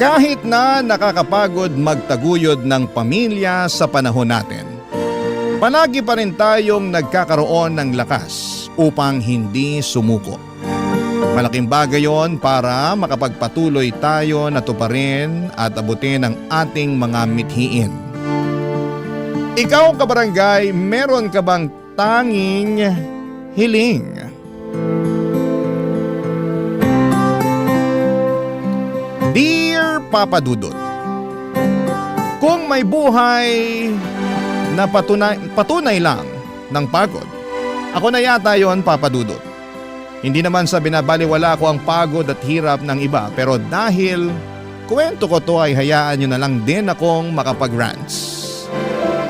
Kahit na nakakapagod magtaguyod ng pamilya sa panahon natin, palagi pa rin tayong nagkakaroon ng lakas upang hindi sumuko. Malaking bagay yon para makapagpatuloy tayo na tuparin at abutin ang ating mga mithiin. Ikaw kabarangay, meron ka bang tanging hiling? Dear Papa Dudut, kung may buhay na patunay lang ng pagod, ako na yata yon, Papa Dudut. Hindi naman sa binabaliwala ko ang pagod at hirap ng iba, pero dahil kwento ko to ay hayaan nyo na lang din akong makapag-rants.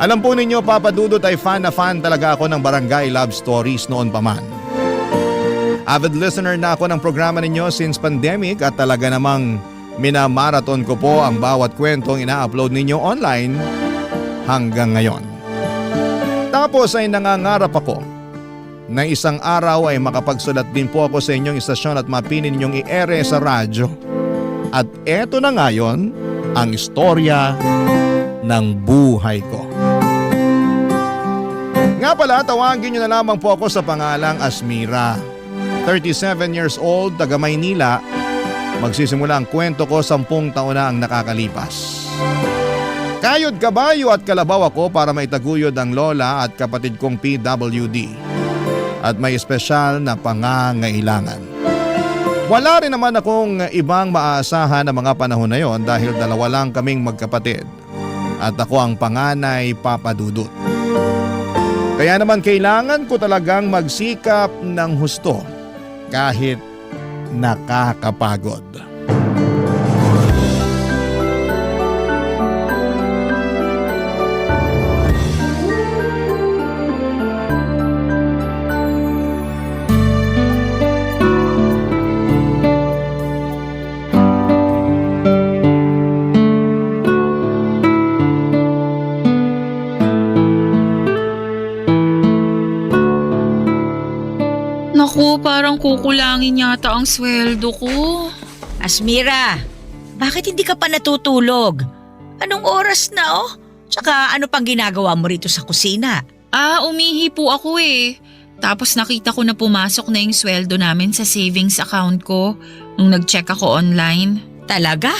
Alam po ninyo, Papa Dudut, ay fan na fan talaga ako ng Barangay Love Stories noon pa man. Avid listener na ako ng programa ninyo since pandemic at talaga namang minamarathon ko po ang bawat kwentong ina-upload ninyo online hanggang ngayon. Tapos ay nangangarap ako na isang araw ay makapagsulat din po ako sa inyong istasyon at mapinin ninyong i-ere sa radyo. At eto na ngayon ang istorya ng buhay ko. Nga pala, tawagin niyo na lamang po ako sa pangalang Asmira. 37 years old, taga Maynila. Magsisimula ang kwento ko 10 taon na ang nakakalipas. Kayod kabayo at kalabaw ako para maitaguyod ang lola at kapatid kong PWD. At may espesyal na pangangailangan. Wala rin naman akong ibang maaasahan na mga panahon na yon dahil dalawa lang kaming magkapatid. At ako ang panganay, Papa Dudut. Kaya naman kailangan ko talagang magsikap ng husto kahit nakakapagod. Naku, parang kukulangin yata ang sweldo ko. Asmira, bakit hindi ka pa natutulog? Anong oras na Tsaka ano pang ginagawa mo rito sa kusina? Umihi po ako eh. Tapos nakita ko na pumasok na yung sweldo namin sa savings account ko nung nag-check ako online. Talaga?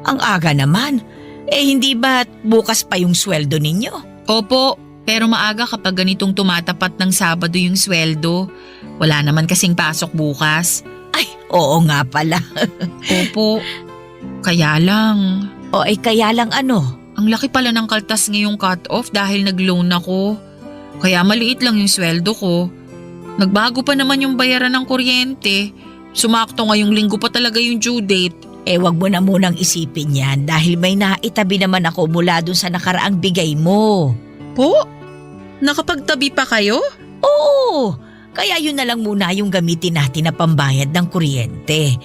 Ang aga naman. Hindi ba bukas pa yung sweldo ninyo? Opo, pero maaga kapag ganitong tumatapat ng Sabado yung sweldo. Wala naman kasing pasok bukas. Ay, oo nga pala. Opo, kaya lang. Kaya lang ano? Ang laki pala ng kaltas ngayong cut-off dahil nag-loan ako. Kaya maliit lang yung sweldo ko. Nagbago pa naman yung bayaran ng kuryente. Sumakto ngayong linggo pa talaga yung due date. Wag mo na munang isipin yan dahil may naitabi naman ako mula dun sa nakaraang bigay mo. Po? Nakapagtabi pa kayo? Oo! Kaya yun na lang muna yung gamitin natin na pambayad ng kuryente.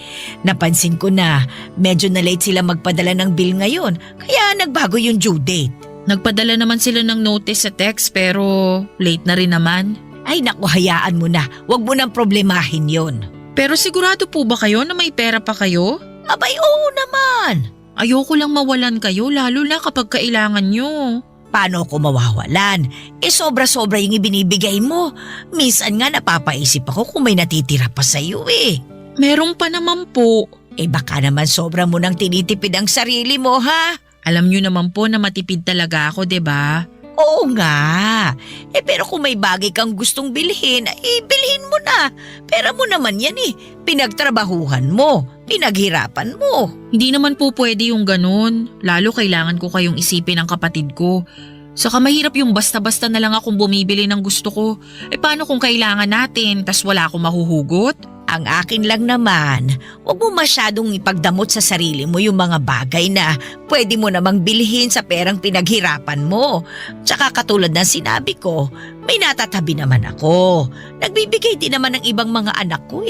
Napansin ko na medyo na late sila magpadala ng bill ngayon, kaya nagbago yung due date. Nagpadala naman sila ng notice sa text pero late na rin naman. Ay naku, hayaan mo na. Huwag mo nang problemahin yon. Pero sigurado po ba kayo na may pera pa kayo? Abay, oo naman. Ayoko lang mawalan kayo lalo na kapag kailangan nyo. Paano ko mawawalan? Sobra-sobra yung ibinibigay mo. Minsan nga napapaisip ako kung may natitira pa sa'yo eh. Meron pa naman po. Baka naman sobra mo nang tinitipid ang sarili mo ha? Alam nyo naman po na matipid talaga ako, 'di ba? Oo nga. Pero kung may bagay kang gustong bilhin, bilhin mo na. Pera mo naman yan Pinagtrabahuhan mo. Pinaghirapan mo. Hindi naman po pwede yung ganun. Lalo kailangan ko kayong isipin ng kapatid ko. Saka mahirap yung basta-basta na lang akong bumibili ng gusto ko. Paano kung kailangan natin tas wala akong mahuhugot? Ang akin lang naman, huwag mo masyadong ipagdamot sa sarili mo yung mga bagay na pwede mo namang bilhin sa perang pinaghirapan mo. Tsaka katulad ng sinabi ko, may natatabi naman ako. Nagbibigay din naman ng ibang mga anak ko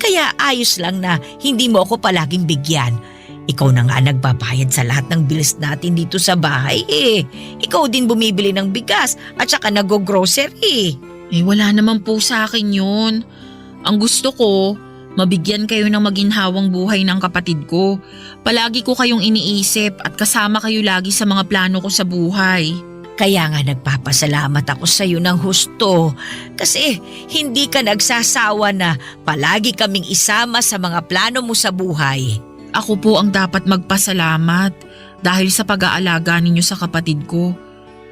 Kaya ayos lang na hindi mo ako palaging bigyan. Ikaw na nga nagbabayad sa lahat ng bills natin dito sa bahay Ikaw din bumibili ng bigas at saka nag-grocery. Wala naman po sa akin yun. Ang gusto ko, Mabigyan kayo ng maginhawang buhay ng kapatid ko. Palagi ko kayong iniisip at kasama kayo lagi sa mga plano ko sa buhay. Kaya nga nagpapasalamat ako sa iyo ng husto kasi hindi ka nagsasawa na palagi kaming isama sa mga plano mo sa buhay. Ako po ang dapat magpasalamat dahil sa pag-aalaga ninyo sa kapatid ko.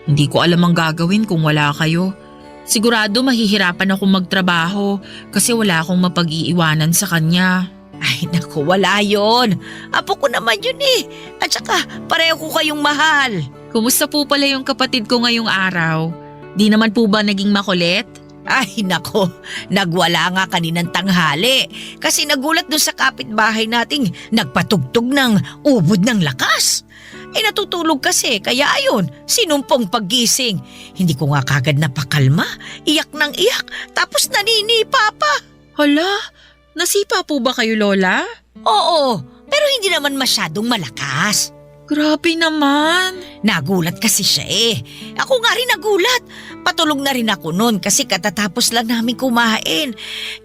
Hindi ko alam ang gagawin kung wala kayo. Sigurado mahihirapan akong magtrabaho kasi wala akong mapag-iiwanan sa kanya. Ay naku, wala yon. Apo ko naman yun eh. At saka pareho ko kayong mahal. Kumusta po pala yung kapatid ko ngayong araw? Di naman po ba naging makulit? Ay nako, nagwala nga kaninang tanghali kasi nagulat doon sa kapitbahay nating nagpatugtog ng ubod ng lakas. Natutulog kasi kaya ayun, sinumpong paggising. Hindi ko nga kagad napakalma, iyak ng iyak tapos naninipa pa. Hala, nasipa po ba kayo, Lola? Oo, pero hindi naman masyadong malakas. Grabe naman. Nagulat kasi siya eh. Ako nga rin nagulat. Patulog na rin ako noon kasi katatapos lang namin kumain.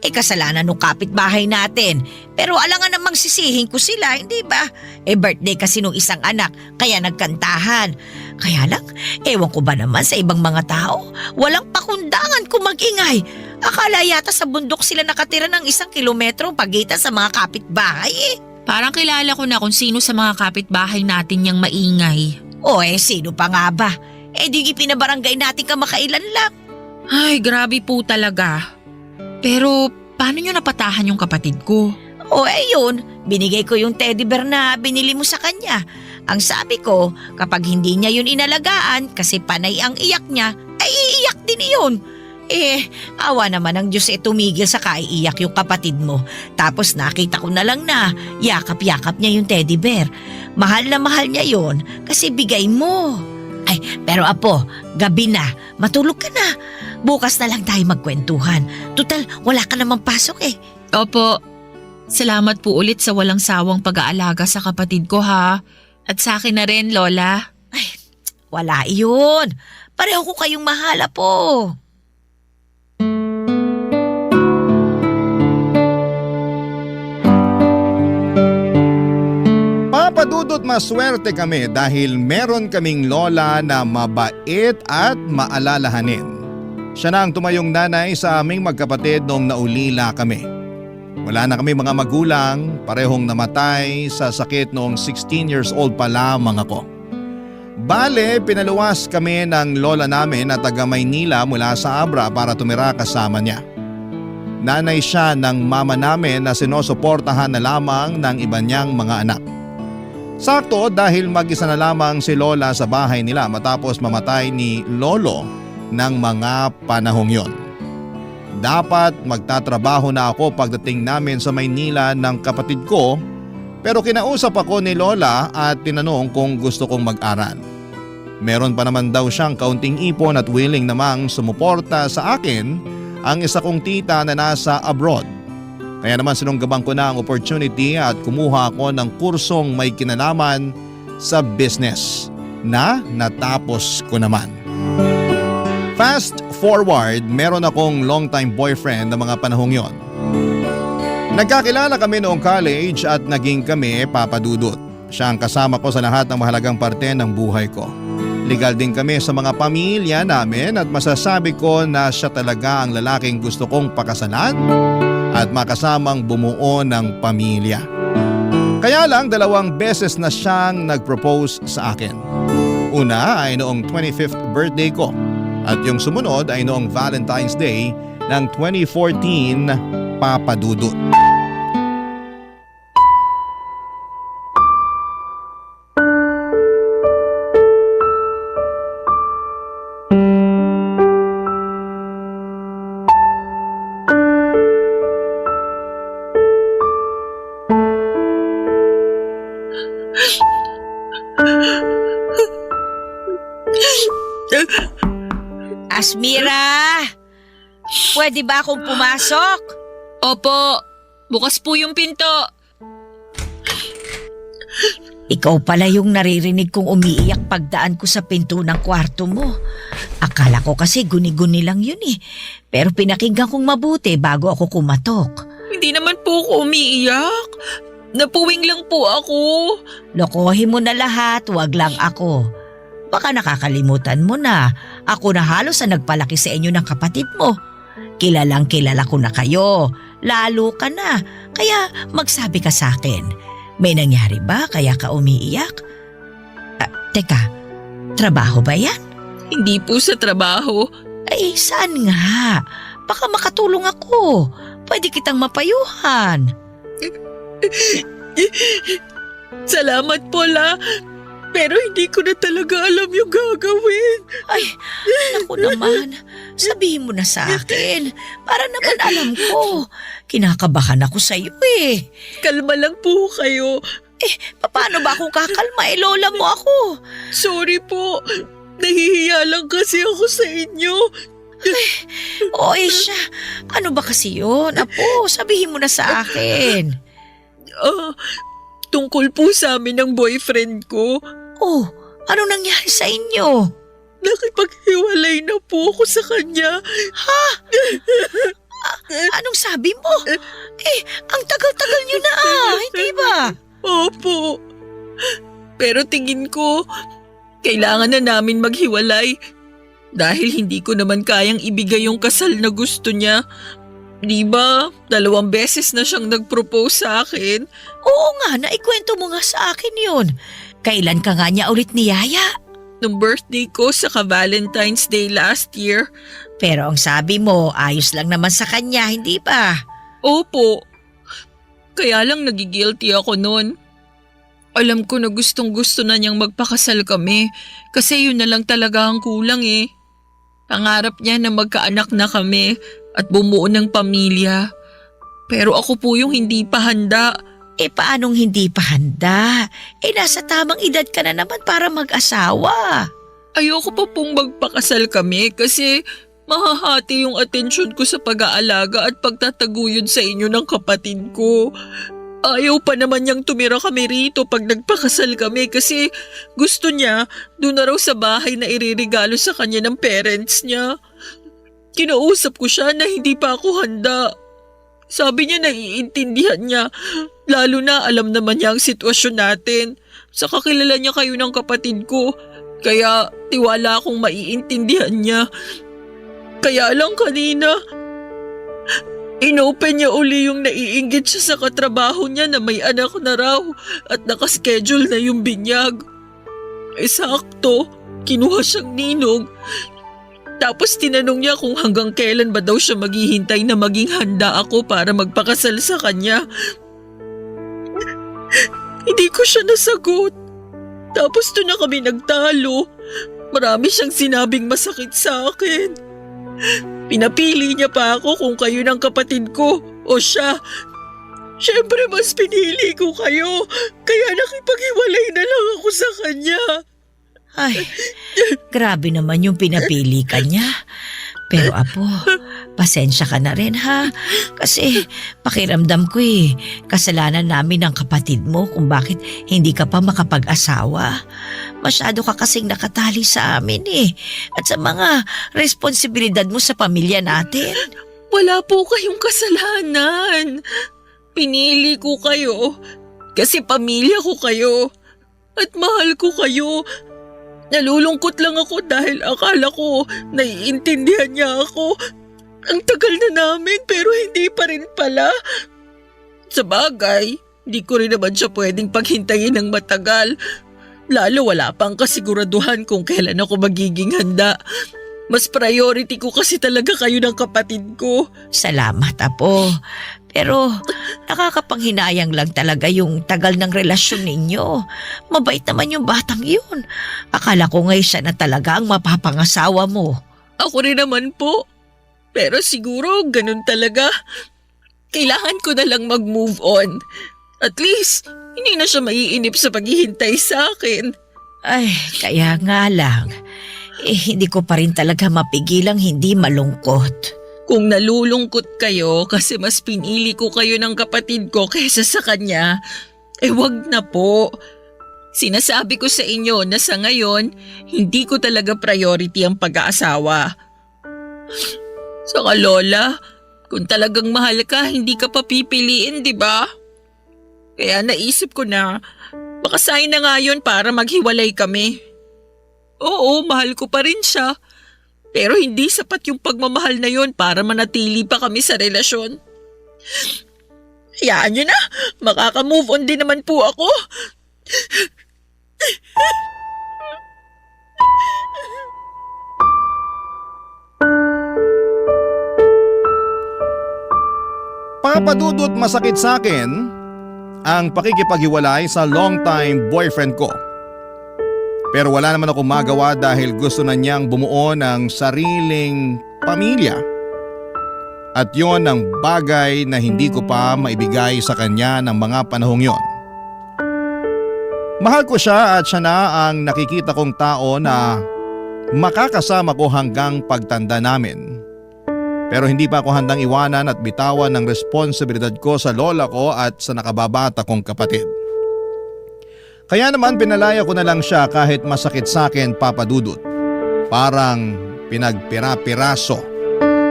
Kasalanan ng kapitbahay natin. Pero alangan namang sisihin ko sila, hindi ba? Birthday kasi nung isang anak, kaya nagkantahan. Kaya lang, ewan ko ba naman sa ibang mga tao, walang pakundangan kung mag-ingay. Akala yata sa bundok sila nakatira ng 1 kilometro pagitan sa mga kapitbahay eh. Parang kilala ko na kung sino sa mga kapitbahay natin yang maingay. Sino pa nga ba? Di pinabarangay natin kamakailan lang. Ay, grabe po talaga. Pero paano nyo napatahan yung kapatid ko? Yun. Binigay ko yung teddy bear na binili mo sa kanya. Ang sabi ko, kapag hindi niya yun inalagaan kasi panay ang iyak niya, ay iiyak din yun. Awa naman ng Diyos tumigil sa kaiiyak yung kapatid mo. Tapos nakita ko na lang na yakap-yakap niya yung teddy bear. Mahal na mahal niya yun kasi bigay mo. Ay, pero apo, gabi na. Matulog ka na. Bukas na lang tayo magkwentuhan. Tutal, wala ka namang pasok eh. Opo. Salamat po ulit sa walang sawang pag-aalaga sa kapatid ko ha. At sa akin na rin, Lola. Ay, wala yun. Pareho ko kayong mahal, apo. Papadudot maswerte kami dahil meron kaming lola na mabait at maalalahanin. Siya na ang tumayong nanay sa aming magkapatid noong naulila kami. Wala na kami mga magulang, parehong namatay sa sakit noong 16 years old pa lamang ako. Bale, pinaluwas kami ng lola namin na taga Maynila mula sa Abra para tumira kasama niya. Nanay siya ng mama namin na sinusuportahan na lamang ng iba niyang mga anak. Sakto dahil mag-isa na lamang si lola sa bahay nila matapos mamatay ni lolo ng mga panahong yon. Dapat magtatrabaho na ako pagdating namin sa Maynila ng kapatid ko pero kinausap ako ni lola at tinanong kung gusto kong mag-aral. Meron pa naman daw siyang kaunting ipon at willing namang sumuporta sa akin ang isa kong tita na nasa abroad. Kaya naman sinunggaban ko na ang opportunity at kumuha ako ng kursong may kinalaman sa business na natapos ko naman. Fast forward, meron akong long-time boyfriend na mga panahong yon. Nagkakilala kami noong college at naging kami papadudot. Siya ang kasama ko sa lahat ng mahalagang parte ng buhay ko. Legal din kami sa mga pamilya namin at masasabi ko na siya talaga ang lalaking gusto kong pakasalan at makasamang bumuo ng pamilya. Kaya lang 2 beses na siyang nag-propose sa akin. Una ay noong 25th birthday ko at yung sumunod ay noong Valentine's Day ng 2014 papadudot. Asmira! Pwede ba akong pumasok? Opo, bukas po yung pinto. Ikaw pala yung naririnig kong umiiyak pagdaan ko sa pinto ng kwarto mo. Akala ko kasi guni-guni lang yun eh. Pero pinakinggan kong mabuti bago ako kumatok. Hindi naman po ako umiiyak. Napuwing lang po ako. Lokohin mo na lahat, wag lang ako. Baka nakakalimutan mo na. Ako na halos ang nagpalaki sa inyo ng kapatid mo. Kilalang kilala ko na kayo. Lalo ka na. Kaya magsabi ka sa akin. May nangyari ba kaya ka umiiyak? Teka, trabaho ba yan? Hindi po sa trabaho. Ay, saan nga? Baka makatulong ako. Pwede kitang mapayuhan. Salamat po, La. Pero hindi ko na talaga alam yung gagawin. Ay, naku naman. Sabihin mo na sa akin. Para naman alam ko. Kinakabahan ako sa iyo eh. Kalma lang po kayo. Paano ba akong kakalma? Lola mo ako. Sorry po. Nahihiya lang kasi ako sa inyo. O siya. Ano ba kasi yun? Apo, sabihin mo na sa akin. Tungkol po sa amin ng boyfriend ko. Oh, ano nangyari sa inyo? Nakipaghiwalay na po ako sa kanya. Anong sabi mo? Ang tagal-tagal nyo na hindi ba? Opo. Pero tingin ko, kailangan na namin maghiwalay. Dahil hindi ko naman kayang ibigay yung kasal na gusto niya. Di ba? 2 beses na siyang nag-propose sa akin. Oo nga, naikwento mo nga sa akin yun. Kailan ka nga niya ulit niyaya? Nung birthday ko sa Valentine's Day last year. Pero ang sabi mo, ayos lang naman sa kanya, hindi ba? Opo. Kaya lang nagigilty ako noon. Alam ko na gustong-gusto na niyang magpakasal kami kasi yun na lang talaga ang kulang eh. Pangarap niya na magkaanak na kami at bumuo ng pamilya. Pero ako po yung hindi pa handa. Paanong hindi pa handa? Nasa tamang edad ka na naman para mag-asawa. Ayoko pa pong magpakasal kami kasi mahahati yung atensyon ko sa pag-aalaga at pagtataguyod sa inyo ng kapatid ko. Ayaw pa naman niyang tumira kami rito pag nagpakasal kami kasi gusto niya doon na raw sa bahay na iririgalo sa kanya ng parents niya. Kinausap ko siya na hindi pa ako handa. Sabi niya naiintindihan niya, lalo na alam naman niya ang sitwasyon natin. Saka kilala niya kayo ng kapatid ko, kaya tiwala akong maiintindihan niya. Kaya lang kanina, inopen niya uli yung naiinggit siya sa katrabaho niya na may anak na raw at nakaschedule na yung binyag. Sakto, kinuha siyang ninong. Tapos tinanong niya kung hanggang kailan ba daw siya maghihintay na maging handa ako para magpakasal sa kanya. Hindi ko siya nasagot. Tapos doon na kami nagtalo. Marami siyang sinabing masakit sa akin. Pinapili niya pa ako kung kayo ng kapatid ko o siya. Siyempre mas pinili ko kayo, kaya nakipaghiwalay na lang ako sa kanya. Ay, grabe naman yung pinapili ka niya. Pero apo, pasensya ka na rin ha. Kasi pakiramdam ko kasalanan namin ng kapatid mo kung bakit hindi ka pa makapag-asawa. Masyado ka kasing nakatali sa amin at sa mga responsibilidad mo sa pamilya natin. Wala po kayong kasalanan. Pinili ko kayo kasi pamilya ko kayo at mahal ko kayo. Nalulungkot lang ako dahil akala ko naiintindihan niya ako. Ang tagal na namin pero hindi pa rin pala. Sa bagay, hindi ko rin naman siya pwedeng paghintayin ng matagal. Lalo wala pang kasiguraduhan kung kailan ako magiging handa. Mas priority ko kasi talaga kayo ng kapatid ko. Salamat, apo. Pero nakakapanghinayang lang talaga yung tagal ng relasyon ninyo. Mabait naman yung batang yun. Akala ko ngayon siya na talaga ang mapapangasawa mo. Ako rin naman po. Pero siguro ganun talaga. Kailangan ko na lang mag-move on. At least, hindi na siya maiinip sa paghihintay sa akin. Ay, kaya nga lang. Hindi ko pa rin talaga mapigilang hindi malungkot. Kung nalulungkot kayo kasi mas pinili ko kayo ng kapatid ko kaysa sa kanya, wag na po. Sinasabi ko sa inyo na sa ngayon, hindi ko talaga priority ang pag-aasawa. Saka Lola, Kung talagang mahal ka, hindi ka pa pipiliin, di ba? Kaya naisip ko na baka sign na nga yun para maghiwalay kami. Oo, mahal ko pa rin siya. Pero hindi sapat yung pagmamahal na yun para manatili pa kami sa relasyon. Hayaan nyo na, makaka-move on din naman po ako. Papadudot, masakit sa akin ang pakikipaghiwalay sa long-time boyfriend ko. Pero wala naman akong magawa dahil gusto na niyang bumuo ng sariling pamilya. At yon ang bagay na hindi ko pa maibigay sa kanya ng mga panahong yon. Mahal ko siya at siya na ang nakikita kong tao na makakasama ko hanggang pagtanda namin. Pero hindi pa ako handang iwanan at bitawan ng responsibilidad ko sa lola ko at sa nakababata kong kapatid. Kaya naman pinalaya ko na lang siya kahit masakit sa akin, Papa Dudut. Parang pinagpira-piraso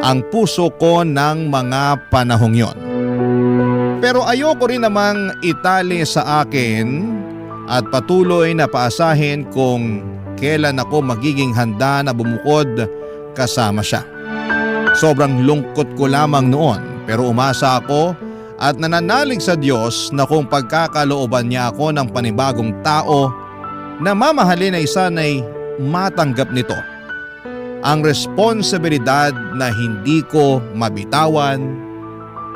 ang puso ko ng mga panahong yon. Pero ayoko rin namang itali sa akin at patuloy na paasahin kung kailan ako magiging handa na bumukod kasama siya. Sobrang lungkot ko lamang noon pero umasa ako at nananalig sa Diyos na kung pagkakalooban niya ako ng panibagong tao na mamahalin ay sana'y matanggap nito ang responsibilidad na hindi ko mabitawan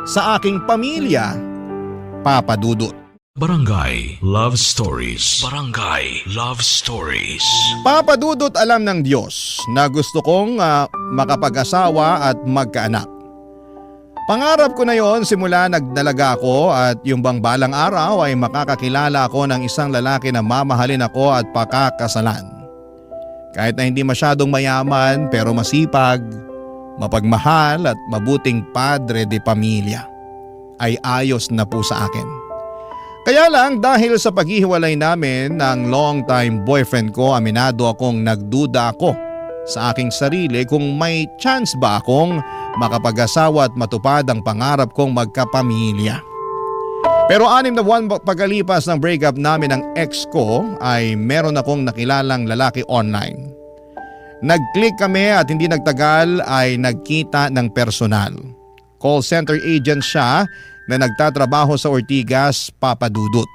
sa aking pamilya, Papa Dudut. Barangay Love Stories. Barangay Love Stories. Papa Dudut, alam ng Diyos na gusto kong makapag-asawa at magkaanak. Pangarap ko na yon simula nagdalaga ako at yung bang balang araw ay makakakilala ako ng isang lalaki na mamahalin ako at pakakasalan. Kahit na hindi masyadong mayaman pero masipag, mapagmahal at mabuting padre de pamilya, ay ayos na po sa akin. Kaya lang dahil sa paghihiwalay namin ng long-time boyfriend ko, aminado akong nagduda ako sa aking sarili kung may chance ba akong makapag-asawa at matupad ang pangarap kong magkapamilya. Pero 6 na buwan pagkalipas ng breakup namin ng ex ko ay meron akong nakilalang lalaki online. Nag-click kami at hindi nagtagal ay nagkita ng personal. Call center agent siya na nagtatrabaho sa Ortigas, Papa Dudut.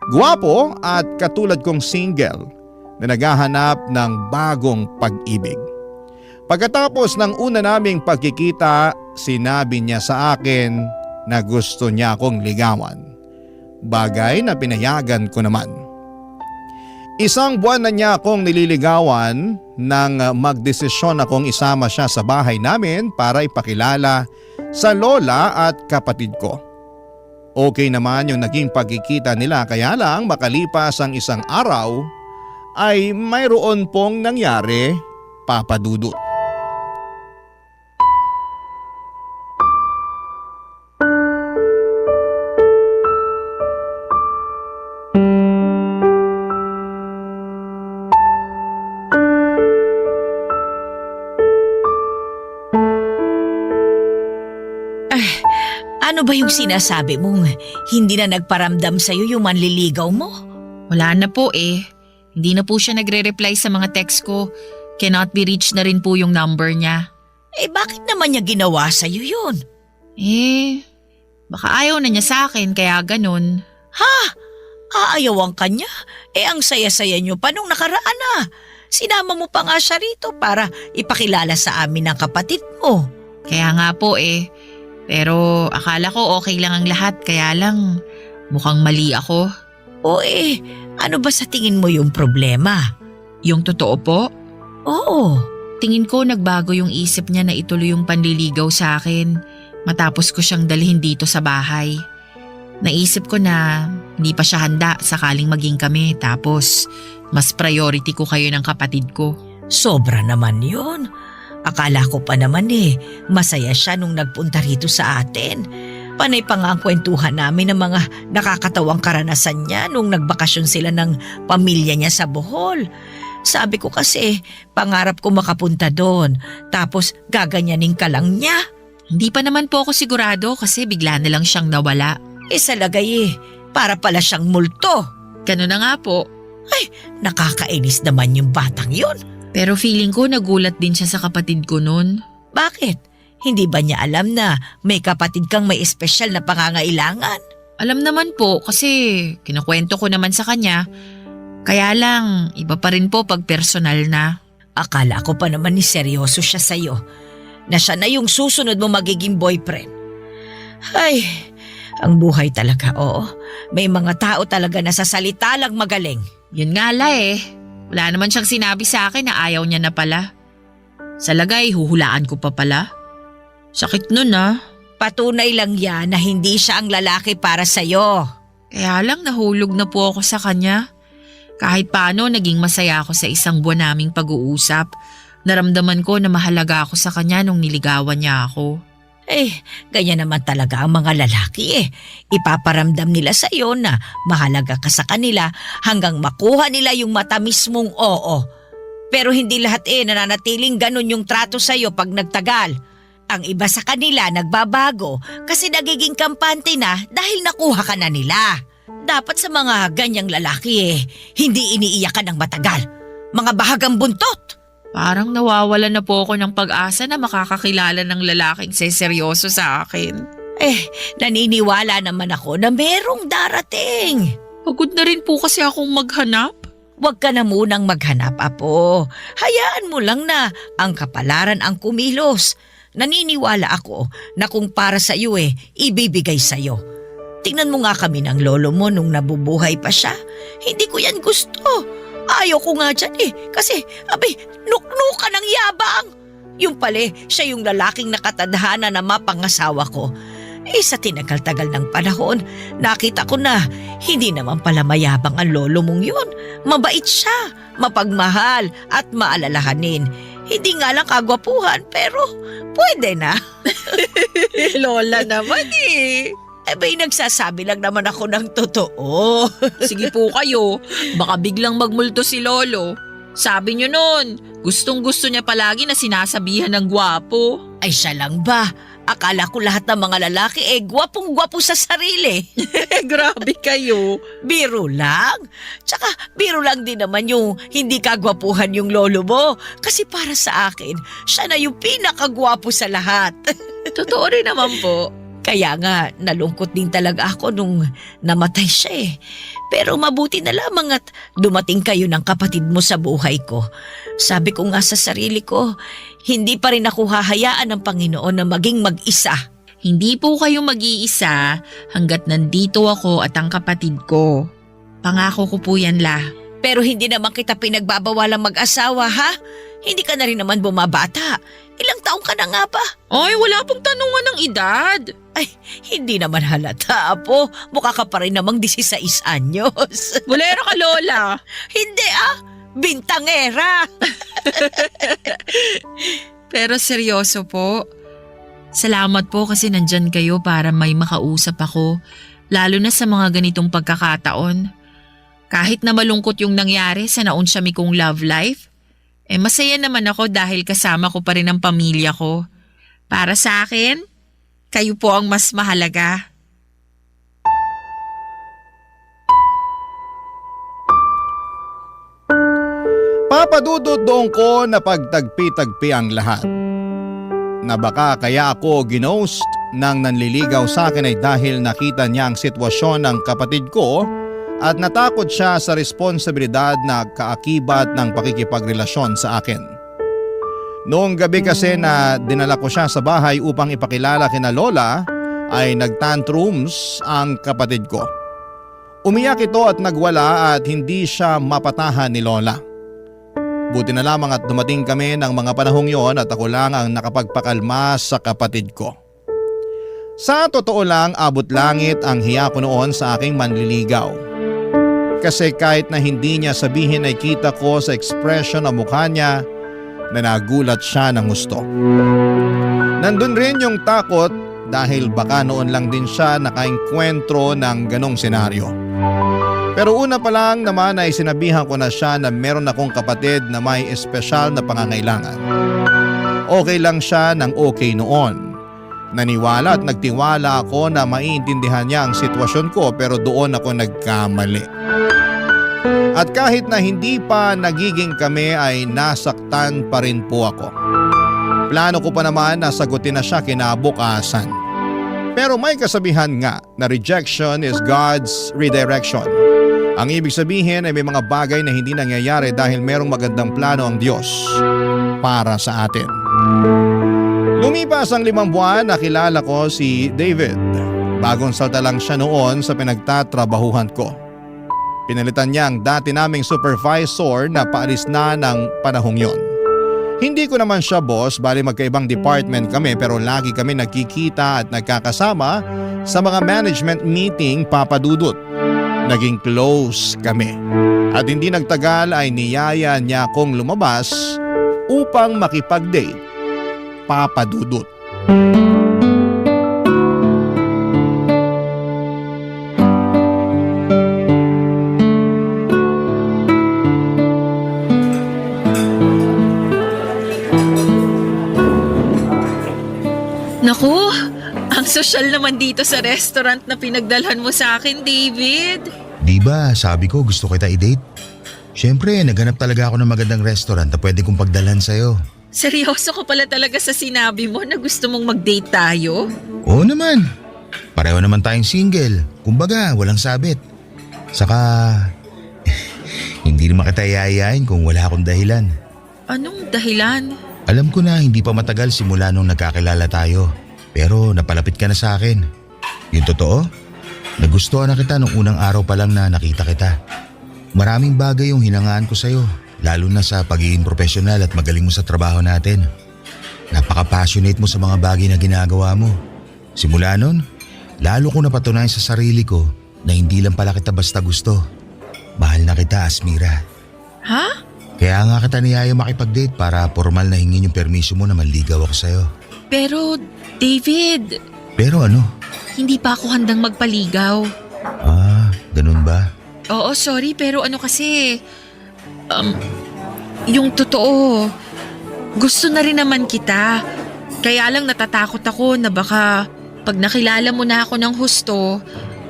Guwapo at katulad kong single na naghahanap ng bagong pag-ibig. Pagkatapos ng una naming pagkikita, sinabi niya sa akin na gusto niya akong ligawan. Bagay na pinayagan ko naman. 1 buwan na niya akong nililigawan nang magdesisyon akong isama siya sa bahay namin para ipakilala sa lola at kapatid ko. Okay naman yung naging pagkikita nila, kaya lang makalipas ang 1 araw ay mayroon pong nangyari, Papa Dudut. Ano ba yung sinasabi mong hindi na nagparamdam sa'yo yung manliligaw mo? Wala na po eh. Hindi na po siya nagre-reply sa mga text ko. Cannot be reached na rin po yung number niya. Eh bakit naman niya ginawa sa'yo yun? Baka ayaw na niya sa akin kaya ganun. Ha? Aayawan ka niya? Eh ang saya-saya niyo pa nung nakaraan na. Sinama mo pa nga siya rito para ipakilala sa amin ng kapatid mo. Kaya nga po eh. Pero akala ko okay lang ang lahat, kaya lang mukhang mali ako. O ano ba sa tingin mo yung problema? Yung totoo po? Oo. Tingin ko nagbago yung isip niya na ituloy yung panliligaw sa akin matapos ko siyang dalhin dito sa bahay. Naisip ko na hindi pa siya handa sakaling maging kami, tapos mas priority ko kayo ng kapatid ko. Sobra naman yun. Akala ko pa naman masaya siya nung nagpunta rito sa atin. Panay pa nga ang kwentuhan namin ng mga nakakatawang karanasan niya nung nagbakasyon sila ng pamilya niya sa Bohol. Sabi ko kasi, pangarap ko makapunta doon, tapos gaganyanin ka lang niya. Hindi pa naman po ako sigurado kasi bigla na lang siyang nawala. Sa lagay para pala siyang multo. Ganun na nga po. Nakakainis naman yung batang yun. Pero feeling ko nagulat din siya sa kapatid ko nun. Bakit? Hindi ba niya alam na may kapatid kang may espesyal na pangangailangan? Alam naman po kasi kinukwento ko naman sa kanya. Kaya lang, iba pa rin po pag personal na. Akala ko pa naman ni seryoso siya sa'yo. Na siya na yung susunod mo magiging boyfriend. Ay, ang buhay talaga, oo. May mga tao talaga na sa salita lang magaling. Yun nga la Wala naman siyang sinabi sa akin na ayaw niya na pala. Sa lagay, huhulaan ko pa pala. Sakit nun Patunay lang yan na hindi siya ang lalaki para sa'yo. Kaya lang nahulog na po ako sa kanya. Kahit paano naging masaya ako sa isang buwan naming pag-uusap. Naramdaman ko na mahalaga ako sa kanya nung niligawan niya ako. Ganyan naman talaga ang mga lalaki Ipaparamdam nila sa iyo na mahalaga ka sa kanila hanggang makuha nila yung matamis mong oo. Pero hindi lahat nananatiling ganun yung trato sa iyo pag nagtagal. Ang iba sa kanila nagbabago kasi nagiging kampante na dahil nakuha ka na nila. Dapat sa mga ganyang lalaki hindi iniiyakan ng matagal. Mga bahagang buntot. Parang nawawala na po ako ng pag-asa na makakakilala ng lalaking seryoso sa akin. Naniniwala naman ako na merong darating. Pagod na rin po kasi akong maghanap. Huwag ka na munang maghanap, Apo. Hayaan mo lang na ang kapalaran ang kumilos. Naniniwala ako na kung para sa iyo ibibigay sa iyo. Tingnan mo nga kami ng lolo mo nung nabubuhay pa siya. Hindi ko yan gusto. Ayaw ko nga dyan kasi nuknuka ng yabang. Yung pala siya yung lalaking nakatadhana na mapangasawa ko. Sa tinagal-tagal ng panahon, nakita ko na hindi naman pala mayabang ang lolo mong yun. Mabait siya, mapagmahal at maalalahanin. Hindi nga lang kagwapuhan pero pwede na. Lola naman Nagsasabi lang naman ako ng totoo. Sige po kayo, baka biglang magmulto si Lolo. Sabi niyo nun, gustong-gusto niya palagi na sinasabihan ng gwapo. Siya lang ba? Akala ko lahat ng mga lalaki gwapong-gwapo sa sarili. Grabe kayo. Biro lang. Tsaka biro lang din naman yung hindi kagwapuhan yung lolo mo. Kasi para sa akin, siya na yung pinakagwapo sa lahat. Totoo rin naman po. Kaya nga, nalungkot din talaga ako nung namatay siya Pero mabuti na lamang at dumating kayo ng kapatid mo sa buhay ko. Sabi ko nga sa sarili ko, hindi pa rin ako hahayaan ng Panginoon na maging mag-isa. Hindi po kayo mag-iisa hanggat nandito ako at ang kapatid ko. Pangako ko po yan la. Pero hindi naman kita pinagbabawalang mag-asawa ha? Hindi ka na rin naman bumabata. Ilang taong ka na nga ba? Ay, wala pong tanungan ng edad. Hindi naman halata, Apo. Mukha ka pa rin namang 16 anyos. Bulero ka, Lola. Hindi bintangera. Pero seryoso po. Salamat po kasi nandyan kayo para may makausap ako. Lalo na sa mga ganitong pagkakataon. Kahit na malungkot yung nangyari sa naunsyami kong love life, masaya naman ako dahil kasama ko pa rin ang pamilya ko. Para sa akin, kayo po ang mas mahalaga. Papadudot doon ko na pagtagpi-tagpi ang lahat. Na baka kaya ako ginost ng nanliligaw sa akin ay dahil nakita niya ang sitwasyon ng kapatid ko at natakot siya sa responsibilidad na kaakibat ng pakikipagrelasyon sa akin. Noong gabi kasi na dinala ko siya sa bahay upang ipakilala kina Lola ay nagtantrums ang kapatid ko. Umiyak ito at nagwala at hindi siya mapatahan ni Lola. Buti na lamang at dumating kami ng mga panahong yon at ako lang ang nakapagpakalma sa kapatid ko. Sa totoo lang, abot langit ang hiya ko noon sa aking manliligaw. Kasi kahit na hindi niya sabihin ay kita ko sa ekspresyon ng mukha niya na nagulat siya ng gusto. Nandun rin yung takot dahil baka noon lang din siya nakaengkwentro ng ganong senaryo. Pero una pa lang naman ay sinabihan ko na siya na meron akong kapatid na may espesyal na pangangailangan. Okay lang siya ng okay noon. Naniwala at nagtiwala ako na maiintindihan niya ang sitwasyon ko pero doon ako nagkamali. At kahit na hindi pa nagiging kami ay nasaktan pa rin po ako. Plano ko pa naman na sagutin na siya kinabukasan. Pero may kasabihan nga na rejection is God's redirection. Ang ibig sabihin ay may mga bagay na hindi nangyayari dahil merong magandang plano ang Diyos para sa atin. Lumipas ang 5 buwan, nakilala ko si David. Bagong salta lang siya noon sa pinagtatrabahuhan ko. Pinalitan niya ang dati naming supervisor na paalis na ng panahong yon. Hindi ko naman siya boss, bali magkaibang department kami pero lagi kami nagkikita at nagkakasama sa mga management meeting, Papa Dudut. Naging close kami. At hindi nagtagal ay niyaya niya akong lumabas upang makipag-date, Papa Dudut. Naku, ang sosyal naman dito sa restaurant na pinagdalhan mo sa akin, David. Di ba, sabi ko gusto kita i-date? Siyempre, naghanap talaga ako ng magandang restaurant na pwede kong pagdalhan sa'yo. Seryoso ko pala talaga sa sinabi mo na gusto mong mag-date tayo? Oo naman. Pareho naman tayong single. Kumbaga, walang sabit. Saka, hindi naman kita yayayain kung wala akong dahilan. Anong dahilan? Alam ko na hindi pa matagal simula nung nagkakilala tayo. Pero napalapit ka na sa akin. Yung totoo, nagustuhan na kita nung unang araw pa lang na nakita kita. Maraming bagay yung hinangaan ko sa'yo, lalo na sa pagiging profesional at magaling mo sa trabaho natin. Napaka-passionate mo sa mga bagay na ginagawa mo. Simula nun, lalo ko napatunayan sa sarili ko na hindi lang pala kita basta gusto. Mahal na kita, Asmira. Ha? Kaya nga kita niyaya makipag-date para formal na hingin yung permiso mo na manligaw ako sa'yo. Pero, David, Pero ano? hindi pa ako handang magpaligaw. Ganun ba? Oo, sorry, pero ano kasi, yung totoo, gusto na rin naman kita. Kaya lang natatakot ako na baka pag nakilala mo na ako ng husto,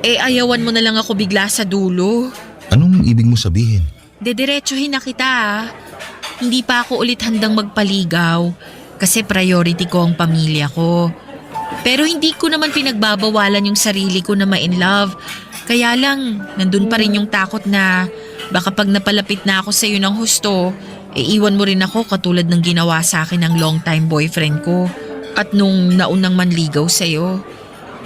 ayawan mo na lang ako bigla sa dulo. Anong ibig mo sabihin? Dediretsuhin na kita ah. Hindi pa ako ulit handang magpaligaw kasi priority ko ang pamilya ko. Pero hindi ko naman pinagbabawalan yung sarili ko na ma-in love. Kaya lang, nandun pa rin yung takot na baka pag napalapit na ako sa iyo ng husto, iwan mo rin ako katulad ng ginawa sa akin ng long-time boyfriend ko at nung naunang manligaw sa iyo.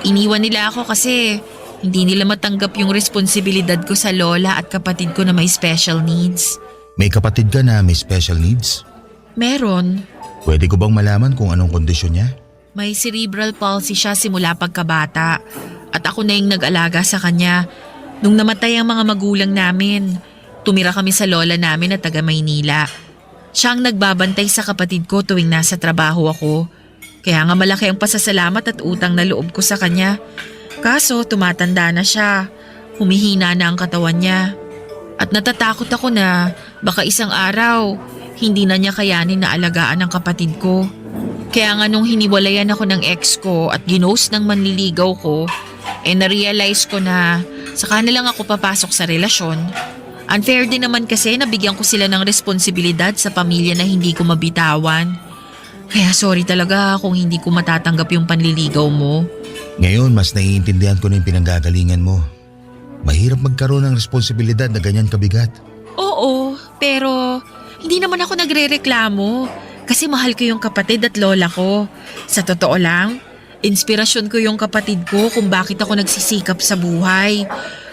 Iniwan nila ako kasi hindi nila matanggap yung responsibilidad ko sa lola at kapatid ko na may special needs. May kapatid ka na may special needs? Meron. Pwede ko bang malaman kung anong kondisyon niya? May cerebral palsy siya simula pagkabata at ako na yung nag-alaga sa kanya. Nung namatay ang mga magulang namin, tumira kami sa lola namin na taga Maynila. Siya ang nagbabantay sa kapatid ko tuwing nasa trabaho ako. Kaya nga malaki ang pasasalamat at utang na loob ko sa kanya. Kaso tumatanda na siya, humihina na ang katawan niya. At natatakot ako na baka isang araw hindi na niya kayanin na alagaan ang kapatid ko. Kaya nga nung hiniwalayan ako ng ex ko at ginost ng manliligaw ko, na-realize ko na saka na lang ako papasok sa relasyon. Unfair din naman kasi nabigyan ko sila ng responsibilidad sa pamilya na hindi ko mabitawan. Kaya sorry talaga kung hindi ko matatanggap yung panliligaw mo. Ngayon, mas naiintindihan ko na yung pinanggagalingan mo. Mahirap magkaroon ng responsibilidad na ganyan kabigat. Oo, pero hindi naman ako nagrereklamo kasi mahal ko yung kapatid at lola ko. Sa totoo lang, inspirasyon ko yung kapatid ko kung bakit ako nagsisikap sa buhay.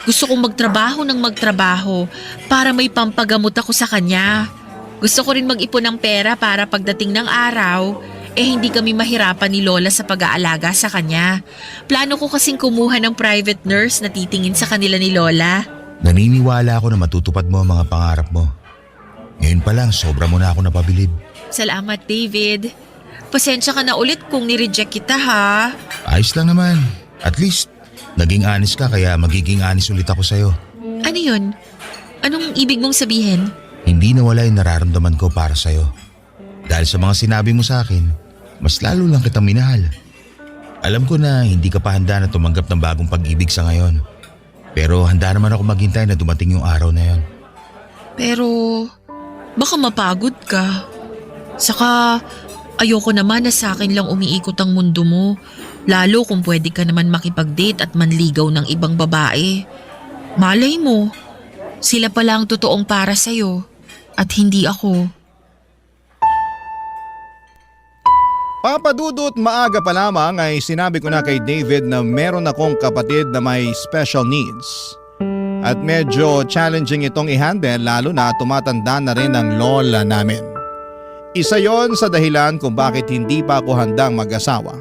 Gusto kong magtrabaho ng magtrabaho para may pampagamot ako sa kanya. Gusto ko rin mag-ipon ng pera para pagdating ng araw, hindi kami mahirapan ni Lola sa pag-aalaga sa kanya. Plano ko kasing kumuha ng private nurse na titingin sa kanila ni Lola. Naniniwala ako na matutupad mo ang mga pangarap mo. Ngayon pa lang, sobra mo na ako napabilib. Salamat, David. Pasensya ka na ulit kung nireject kita ha. Ayos lang naman. At least, naging honest ka kaya magiging honest ulit ako sa'yo. Ano yun? Anong ibig mong sabihin? Hindi nawala yung nararamdaman ko para sa'yo. Dahil sa mga sinabi mo sa akin, mas lalo lang kitang minahal. Alam ko na hindi ka pa handa na tumanggap ng bagong pag-ibig sa ngayon. Pero handa naman ako maghintay na dumating yung araw na yon. Pero baka mapagod ka. Saka ayoko naman na sa akin lang umiikot ang mundo mo. Lalo kung pwede ka naman makipag-date at manligaw ng ibang babae. Malay mo, sila pala ang totoong para sa'yo at hindi ako. Papa Dudut, maaga pa lamang ay sinabi ko na kay David na meron akong kapatid na may special needs. At medyo challenging itong i-handle lalo na tumatanda na rin ang lola namin. Isa yon sa dahilan kung bakit hindi pa ako handang mag-asawa.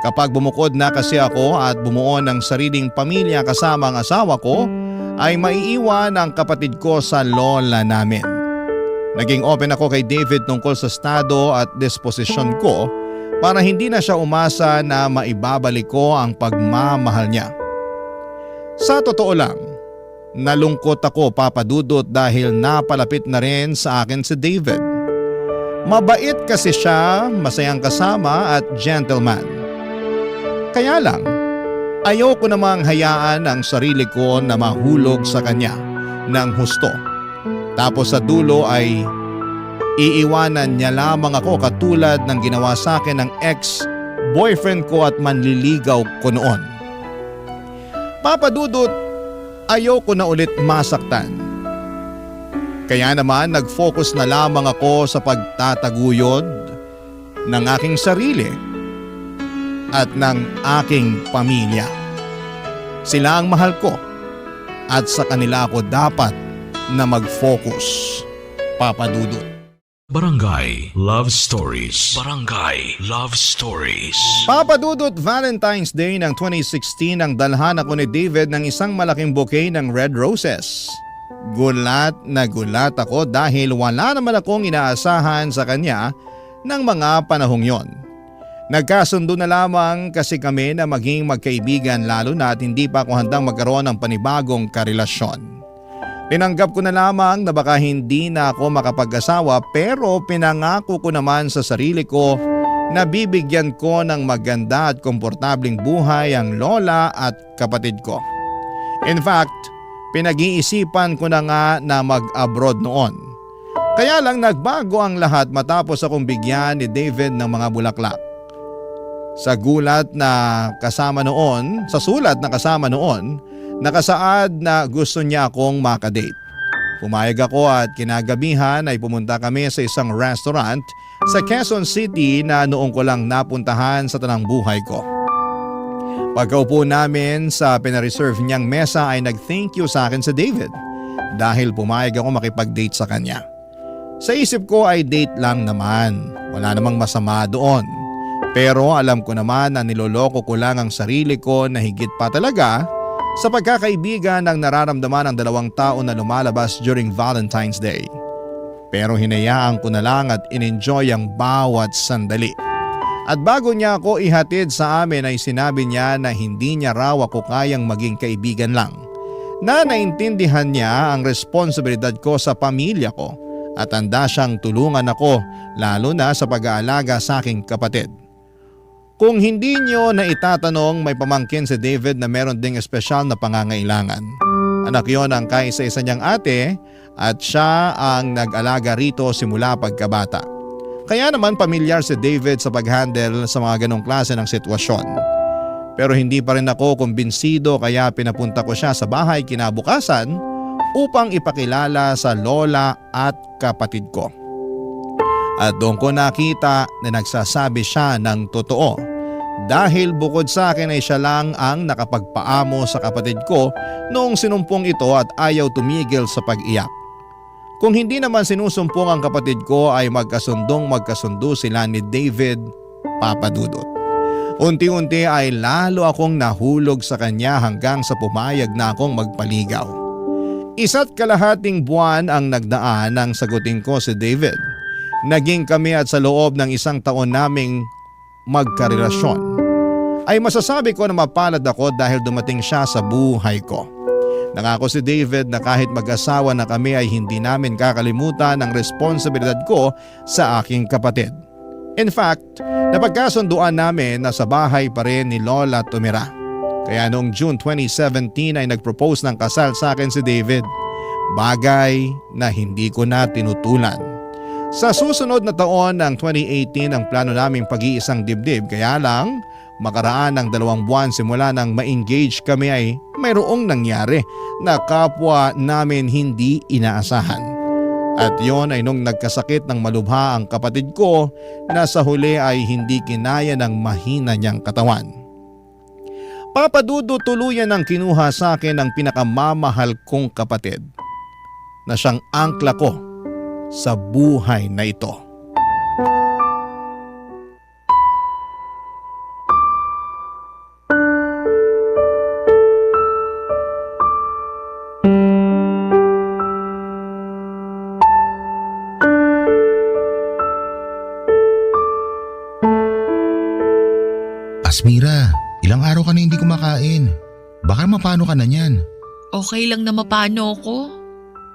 Kapag bumukod na kasi ako at bumuo ng sariling pamilya kasama ang asawa ko, ay maiiwan ang kapatid ko sa lola namin. Naging open ako kay David tungkol sa estado at disposisyon ko para hindi na siya umasa na maibabalik ko ang pagmamahal niya. Sa totoo lang, nalungkot ako, Papa Dudut, dahil napalapit na rin sa akin si David. Mabait kasi siya, masayang kasama at gentleman. Kaya lang, ayoko namang hayaan ang sarili ko na mahulog sa kanya ng husto. Tapos sa dulo ay iiwanan niya lamang ako katulad ng ginawa sa akin ng ex-boyfriend ko at manliligaw ko noon. Papa Dudut, ayoko na ulit masaktan. Kaya naman nag-focus na lamang ako sa pagtataguyod ng aking sarili at ng aking pamilya. Sila ang mahal ko at sa kanila ako dapat na mag-focus, Papa Dudut. Barangay Love Stories. Barangay Love Stories. Papa Dudut, Valentine's Day ng 2016 ang dalhan ako ni David ng isang malaking bouquet ng red roses. Gulat na gulat ako dahil wala naman akong inaasahan sa kanya ng mga panahong yon. Nagkasundo na lamang kasi kami na maging magkaibigan lalo na at hindi pa ako handang magkaroon ng panibagong karelasyon. Tinanggap ko na lamang na baka hindi na ako makapag-asawa pero pinangako ko naman sa sarili ko na bibigyan ko ng maganda at komportabling buhay ang lola at kapatid ko. In fact, pinag-iisipan ko na nga na mag-abroad noon. Kaya lang nagbago ang lahat matapos akong bigyan ni David ng mga bulaklak. Sa sulat na kasama noon, nakasaad na gusto niya akong makadate. Pumayag ako at kinagabihan ay pumunta kami sa isang restaurant sa Quezon City na noong ko lang napuntahan sa tanang buhay ko. Pagkaupo namin sa pinareserve niyang mesa ay nag-thank you sa akin si David dahil pumayag ako makipag-date sa kanya. Sa isip ko ay date lang naman, wala namang masama doon. Pero alam ko naman na niloloko ko lang ang sarili ko na higit pa talaga sa pagkakaibigan ng nararamdaman ng dalawang tao na lumalabas during Valentine's Day. Pero hinayaan ko na lang at in-enjoy ang bawat sandali. At bago niya ako ihatid sa amin ay sinabi niya na hindi niya raw ako kayang maging kaibigan lang. Na naintindihan niya ang responsibilidad ko sa pamilya ko at handa siyang tulungan ako lalo na sa pag-aalaga sa aking kapatid. Kung hindi niyo na itatanong, may pamangkin si David na meron ding espesyal na pangangailangan. Anak yon ang kaisa-isa niyang ate at siya ang nag-alaga rito simula pagkabata. Kaya naman pamilyar si David sa pag-handle sa mga ganong klase ng sitwasyon. Pero hindi pa rin ako kumbinsido kaya pinapunta ko siya sa bahay kinabukasan upang ipakilala sa lola at kapatid ko. At doon ko nakita na nagsasabi siya ng totoo. Dahil bukod sa akin ay siya lang ang nakapagpaamo sa kapatid ko noong sinumpong ito at ayaw tumigil sa pag-iyak. Kung hindi naman sinusumpong ang kapatid ko ay magkasundo sila ni David, Papa Dudut. Unti-unti ay lalo akong nahulog sa kanya hanggang sa pumayag na akong magpaligaw. 1.5 buwan ang nagdaan nang sagutin ko si David. Naging kami at sa loob ng 1 taon naming magkarelasyon ay masasabi ko na mapalad ako dahil dumating siya sa buhay ko. Nangako si David na kahit mag-asawa na kami ay hindi namin kakalimutan ang responsibilidad ko sa aking kapatid. In fact, napagkasunduan namin na sa bahay pa rin ni Lola tumira. Kaya noong June 2017 ay nag-propose ng kasal sa akin si David. Bagay na hindi ko na tinutulan. Sa susunod na taon ng 2018 ang plano naming pag-iisang dibdib, kaya lang makaraan ng 2 buwan simula nang ma-engage kami ay mayroong nangyari na kapwa namin hindi inaasahan. At yon ay nung nagkasakit ng malubha ang kapatid ko na sa huli ay hindi kinaya ng mahina niyang katawan. Papa Dudo, tuluyan ang kinuha sa akin ang pinakamamahal kong kapatid na siyang angkla ko sa buhay na ito. Asmira, ilang araw ka na hindi kumakain. Baka mapano ka na niyan. Okay lang na mapano ako.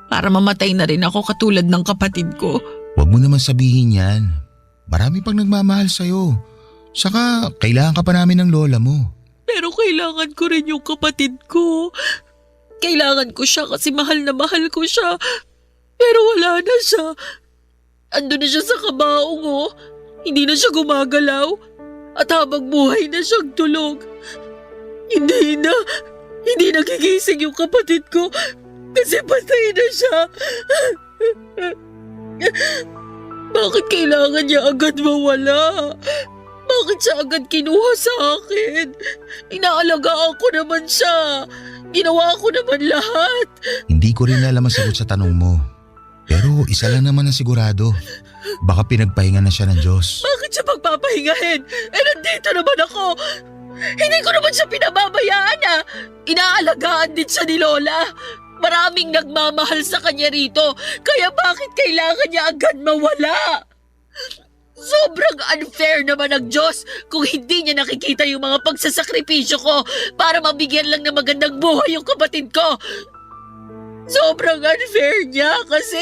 Para mamatay na rin ako katulad ng kapatid ko. Huwag mo naman sabihin yan. Marami pang nagmamahal sa'yo. Saka kailangan ka pa namin ng lola mo. Pero kailangan ko rin yung kapatid ko. Kailangan ko siya kasi mahal na mahal ko siya. Pero wala na siya. Ando na siya sa kabaong oh. Hindi na siya gumagalaw. At habang buhay na siyang tulog. Hindi nagigising yung kapatid ko kasi patay na siya. Bakit kailangan niya agad mawala? Bakit siya agad kinuha sa akin? Inaalagaan ko naman siya. Ginawa ko naman lahat. Hindi ko rin alam ang sagot sa tanong mo. Pero isa lang naman ang sigurado. Baka pinagpahinga na siya ng Diyos. Bakit siya pagpapahingahin? Nandito naman ako. Hindi ko naman siya pinababayaan ah. Inaalagaan din siya ni Lola. Maraming nagmamahal sa kanya rito. Kaya bakit kailangan niya agad mawala? Sobrang unfair naman ng Diyos kung hindi niya nakikita yung mga pagsasakripisyo ko para mabigyan lang ng magandang buhay yung kapatid ko. Sobrang unfair niya kasi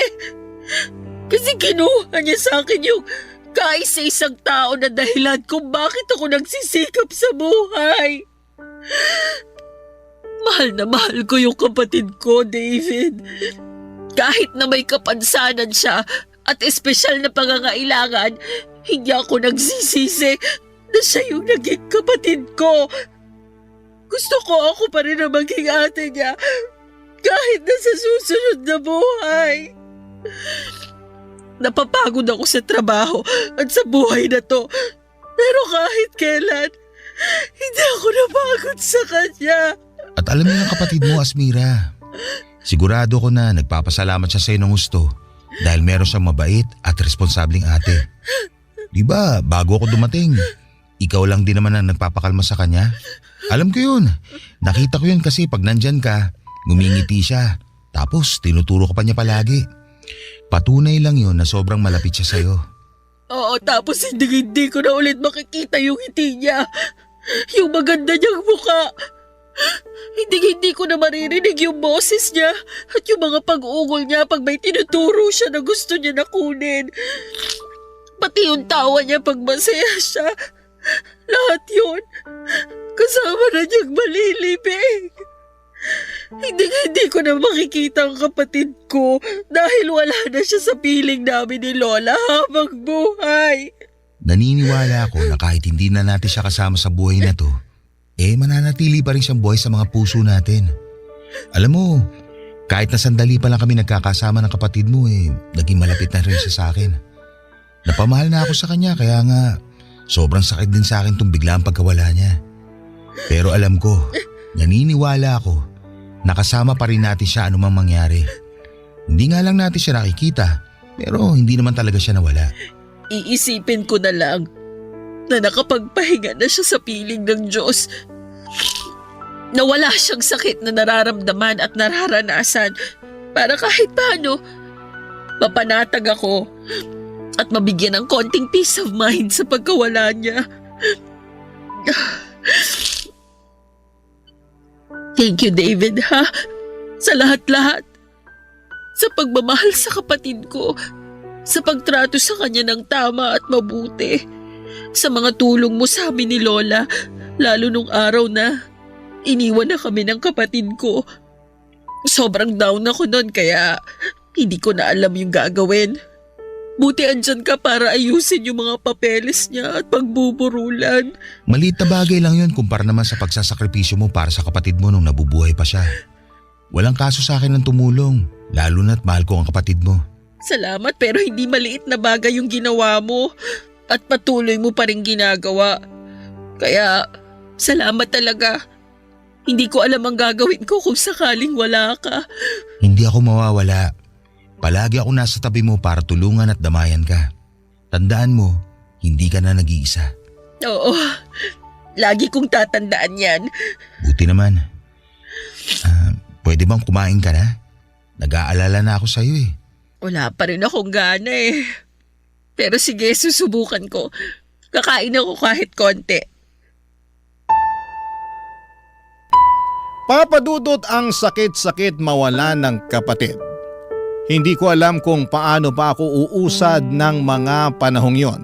kinuha niya sa akin yung kaisa-isang tao na dahilan kung bakit ako nagsisikap sa buhay. Mahal na mahal ko yung kapatid ko, David. Kahit na may kapansanan siya at espesyal na pangangailangan, hindi ako nagsisisi na siya yung naging kapatid ko. Gusto ko ako pa rin na maging ate niya kahit na sa susunod na buhay. Napapagod ako sa trabaho at sa buhay na to. Pero kahit kailan, hindi ako napagod sa kanya. At alam niyo ng kapatid mo, Asmira. Sigurado ko na nagpapasalamat siya sa'yo ng gusto dahil meron siyang mabait at responsabling ate. Di ba, bago ako dumating, ikaw lang din naman ang nagpapakalma sa kanya. Alam ko yun. Nakita ko yun kasi pag nandyan ka, ngumingiti siya. Tapos tinuturo ka pa niya palagi. Patunay lang yun na sobrang malapit siya sa'yo. Oo, tapos hindi ko na ulit makikita yung ngiti niya. Yung maganda niyang mukha. Hindi ko na maririnig yung boses niya at yung mga pag-ungol niya pag may tinuturo siya na gusto niya na kunin. Pati yung tawa niya pag masaya siya. Lahat yun, kasama na niyang malilibing. Hindi ko na makikita ang kapatid ko dahil wala na siya sa piling namin ni Lola habang buhay. Naniniwala ako na kahit hindi na natin siya kasama sa buhay na to, mananatili pa rin siyang buhay sa mga puso natin. Alam mo, kahit na sandali pa lang kami nagkakasama ng kapatid mo naging malapit na rin siya sa akin. Napamahal na ako sa kanya kaya nga sobrang sakit din sa akin tong biglang pagkawala niya. Pero alam ko, naniniwala ako, nakasama pa rin natin siya anumang mangyari. Hindi nga lang natin siya nakikita, pero hindi naman talaga siya nawala. Iisipin ko na lang na nakapagpahinga na siya sa piling ng Diyos. Na wala siyang sakit na nararamdaman at nararanasan para kahit paano mapanatag ako at mabigyan ng konting peace of mind sa pagkawala niya. Thank you, David, ha? Sa lahat-lahat. Sa pagmamahal sa kapatid ko. sa pagtrato sa kanya ng tama at mabuti. Sa mga tulong mo sa amin ni Lola, lalo nung araw na iniwan na kami ng kapatid ko. Sobrang down ako noon kaya hindi ko na alam yung gagawin. Buti andyan ka para ayusin yung mga papeles niya at pagbuburulan. Maliit na bagay lang yun kumpara naman sa pagsasakripisyo mo para sa kapatid mo nung nabubuhay pa siya. Walang kaso sa akin ng tumulong, lalo na't mahal ko ang kapatid mo. Salamat pero hindi maliit na bagay yung ginawa mo at patuloy mo pa rin ginagawa. Kaya salamat talaga. Hindi ko alam ang gagawin ko kung sakaling wala ka. Hindi ako mawawala. Palagi ako nasa tabi mo para tulungan at damayan ka. Tandaan mo, hindi ka na nag-iisa. Oo, lagi kong tatandaan yan. Buti naman. Pwede bang kumain ka na? Nag-aalala na ako sa'yo eh. Wala pa rin akong gana eh. Pero sige, susubukan ko. Kakain ako kahit konti. Papadudot ang sakit-sakit mawala ng kapatid. Hindi ko alam kung paano pa ako uusad ng mga panahong yon.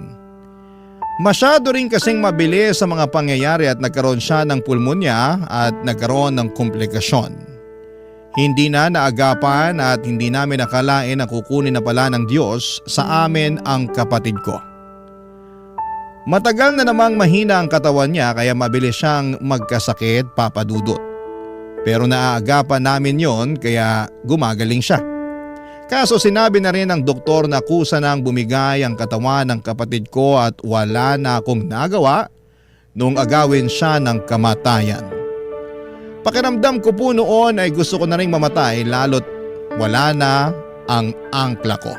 Masyado rin kasing mabilis sa mga pangyayari at nagkaroon siya ng pulmonya at nagkaroon ng komplikasyon. Hindi na naagapan at hindi namin nakalain na kukunin na pala ng Diyos sa amin ang kapatid ko. Matagal na namang mahina ang katawan niya kaya mabilis siyang magkasakit, papadudot. Pero naaagapan namin yon kaya gumagaling siya. Kaso sinabi na rin ng doktor na kusa nang bumigay ang katawan ng kapatid ko at wala na akong nagawa nung agawin siya ng kamatayan. Pakiramdam ko po noon ay gusto ko na rin mamatay lalo't wala na ang angkla ko.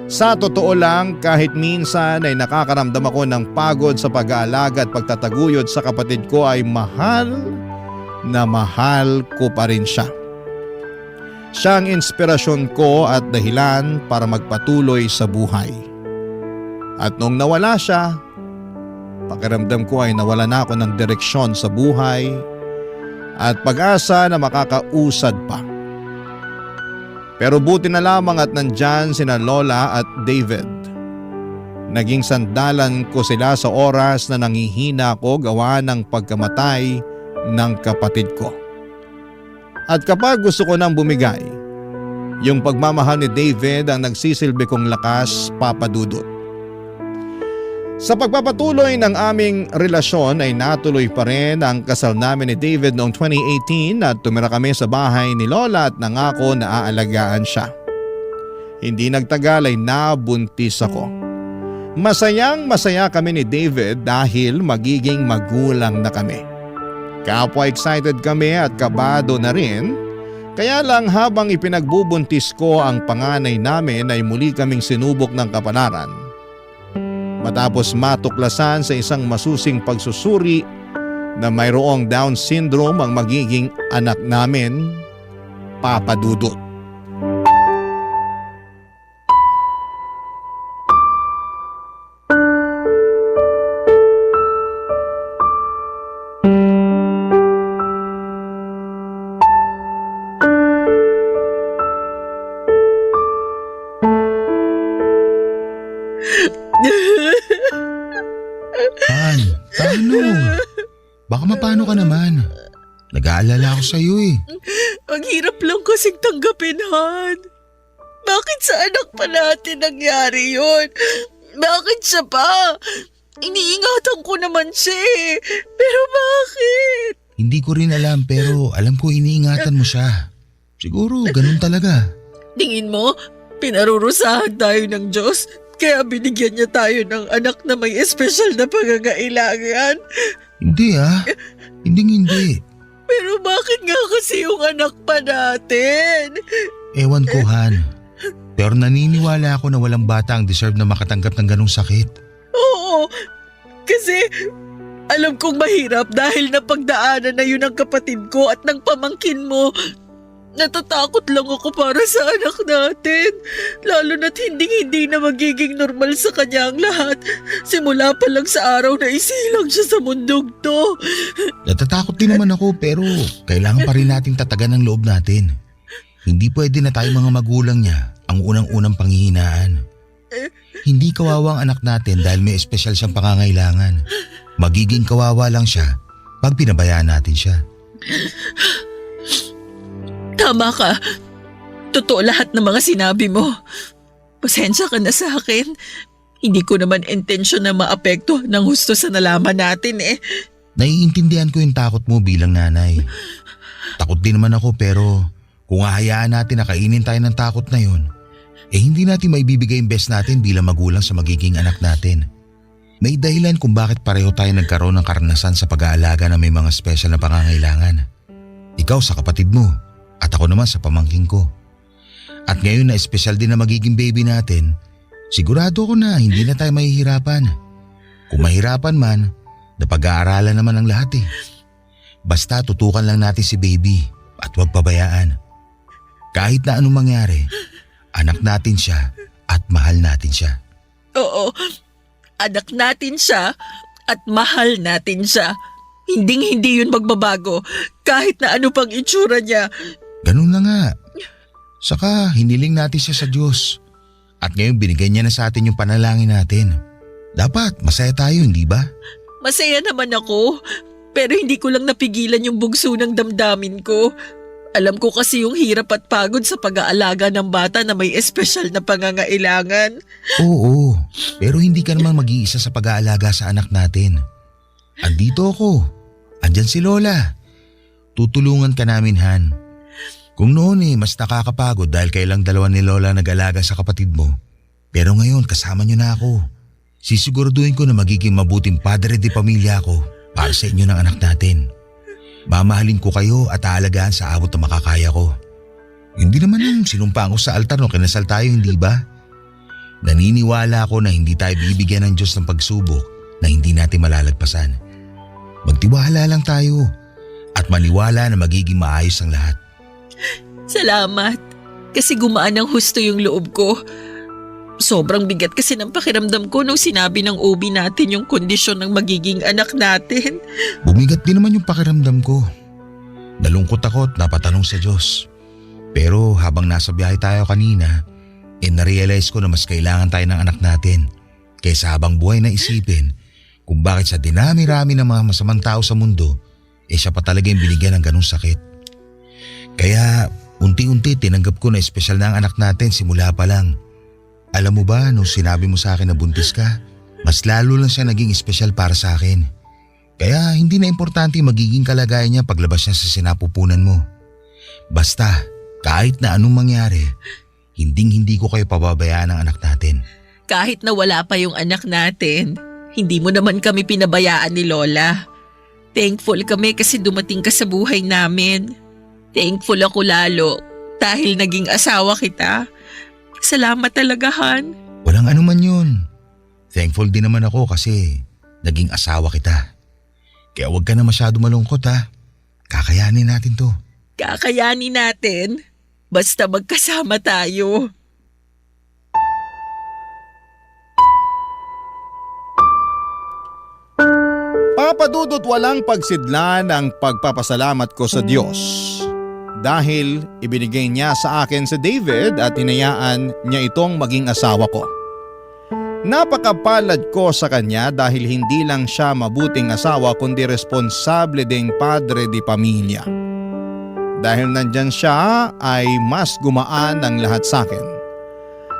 Sa totoo lang kahit minsan ay nakakaramdam ako ng pagod sa pag-aalaga at pagtataguyod sa kapatid ko ay mahal na mahal ko pa rin siya. Siya ang inspirasyon ko at dahilan para magpatuloy sa buhay. At nung nawala siya, pakiramdam ko ay nawala na ako ng direksyon sa buhay at pag-asa na makakausad pa. Pero buti na lamang at nandyan sina Lola at David. Naging sandalan ko sila sa oras na nangihina ako gawa ng pagkamatay ng kapatid ko. At kapag gusto ko nang bumigay, yung pagmamahal ni David ang nagsisilbi kong lakas, papadudot. Sa pagpapatuloy ng aming relasyon ay natuloy pa rin ang kasal namin ni David noong 2018 at tumira kami sa bahay ni Lola at nangako na aalagaan siya. Hindi nagtagal ay nabuntis ako. Masayang masaya kami ni David dahil magiging magulang na kami. Kapwa excited kami at kabado na rin, kaya lang habang ipinagbubuntis ko ang panganay namin ay muli kaming sinubok ng kapalaran. Matapos matuklasan sa isang masusing pagsusuri na mayroong Down syndrome ang magiging anak namin, papadudot. Han, paano? Baka mapano ka naman. Nag-aalala ako sa'yo eh. Ang hirap lang kasing tanggapin, Han. Bakit sa anak pa natin nangyari yun? Bakit siya pa? Iniingatan ko naman siya eh. Pero bakit? Hindi ko rin alam pero alam ko iniingatan mo siya. Siguro ganun talaga. Tingin mo, pinarurusahan tayo ng Diyos? Kaya binigyan niya tayo ng anak na may espesyal na pangangailangan? Hindi ah. Hindi. Pero bakit nga kasi yung anak pa natin? Ewan ko Han. Pero naniniwala ako na walang bata ang deserve na makatanggap ng ganong sakit. Oo, kasi alam kong mahirap dahil napagdaanan na yun ng kapatid ko at ng pamangkin mo. Natatakot lang ako para sa anak natin. Lalo na't hindi na magiging normal sa kanya ang lahat. Simula pa lang sa araw na isilang siya sa mundong to. Natatakot din naman ako pero kailangan pa rin nating tatagan ang loob natin. Hindi pwede na tayo mga magulang niya ang unang-unang panghihinaan. Hindi kawawa ang anak natin dahil may espesyal siyang pangangailangan. Magiging kawawa lang siya pag pinabayaan natin siya. Tama ka. Totoo lahat ng mga sinabi mo. Pasensya ka na sa akin. Hindi ko naman intensyon na maapekto ng husto sa nalaman natin eh. Naiintindihan ko yung takot mo bilang nanay. Takot din naman ako pero kung hahayaan natin na kainin tayo ng takot na yun, hindi natin maibibigay yung best natin bilang magulang sa magiging anak natin. May dahilan kung bakit pareho tayo nagkaroon ng karanasan sa pag-aalaga na may mga special na pangangailangan. Ikaw sa kapatid mo at ako naman sa pamangking ko. At ngayon na espesyal din na magiging baby natin, sigurado ko na hindi na tayo mahihirapan. Kung mahirapan man, napag-aaralan naman ang lahat eh. Basta tutukan lang natin si baby at huwag pabayaan. Kahit na anong mangyari, anak natin siya at mahal natin siya. Oo, anak natin siya at mahal natin siya. Hinding-hindi yun magbabago kahit na ano pang itsura niya. Ganun na nga. Saka hiniling natin siya sa Diyos. At ngayon binigay niya na sa atin yung panalangin natin. Dapat masaya tayo, hindi ba? Masaya naman ako, pero hindi ko lang napigilan yung bugso ng damdamin ko. Alam ko kasi yung hirap at pagod sa pag-aalaga ng bata na may espesyal na pangangailangan. Oo, pero hindi ka naman mag-iisa sa pag-aalaga sa anak natin. Andito ako. Andyan si Lola. Tutulungan ka namin, Han. Kung noon mas nakakapagod dahil kailang dalawa ni Lola nag-alaga sa kapatid mo. Pero ngayon kasama niyo na ako. Sisiguraduhin ko na magiging mabuting padre de pamilya ako para sa inyo ng anak natin. Mamahalin ko kayo at aalagaan sa abot na makakaya ko. Hindi naman yung sinumpaan ko sa altar nung kinasal tayo, hindi ba? Naniniwala ako na hindi tayo bibigyan ng Diyos ng pagsubok na hindi natin malalagpasan. Magtiwala lang tayo at maniwala na magiging maayos ang lahat. Salamat, kasi gumaan ng husto yung loob ko. Sobrang bigat kasi ng pakiramdam ko nung sinabi ng OB natin yung kondisyon ng magiging anak natin. Bumigat din naman yung pakiramdam ko. Nalungkot ako at napatanong sa Diyos. Pero habang nasa biyahe tayo kanina, narealize ko na mas kailangan tayo ng anak natin kaysa habang buhay na isipin kung bakit sa dinami-rami ng mga masamang tao sa mundo, siya pa talaga yung binigyan ng ganung sakit. Kaya unti-unti tinanggap ko na espesyal na ang anak natin simula pa lang. Alam mo ba, nung sinabi mo sa akin na buntis ka, mas lalo lang siya naging espesyal para sa akin. Kaya hindi na importante magiging kalagayan niya paglabas niya sa sinapupunan mo. Basta, kahit na anong mangyari, hinding-hindi ko kayo pababayaan ng anak natin. Kahit na wala pa yung anak natin, hindi mo naman kami pinabayaan ni Lola. Thankful kami kasi dumating ka sa buhay namin. Thankful ako lalo dahil naging asawa kita. Salamat talaga, Han. Walang anuman yun. Thankful din naman ako kasi naging asawa kita. Kaya huwag ka na masyado malungkot ha. Kakayanin natin to. Kakayanin natin. Basta magkasama tayo. Papadudot walang pagsidlan ang pagpapasalamat ko sa Diyos. Dahil ibinigay niya sa akin si David at hinayaan niya itong maging asawa ko. Napakapalad ko sa kanya dahil hindi lang siya mabuting asawa kundi responsable ding padre di pamilya. Dahil nandyan siya ay mas gumaan ang lahat sa akin.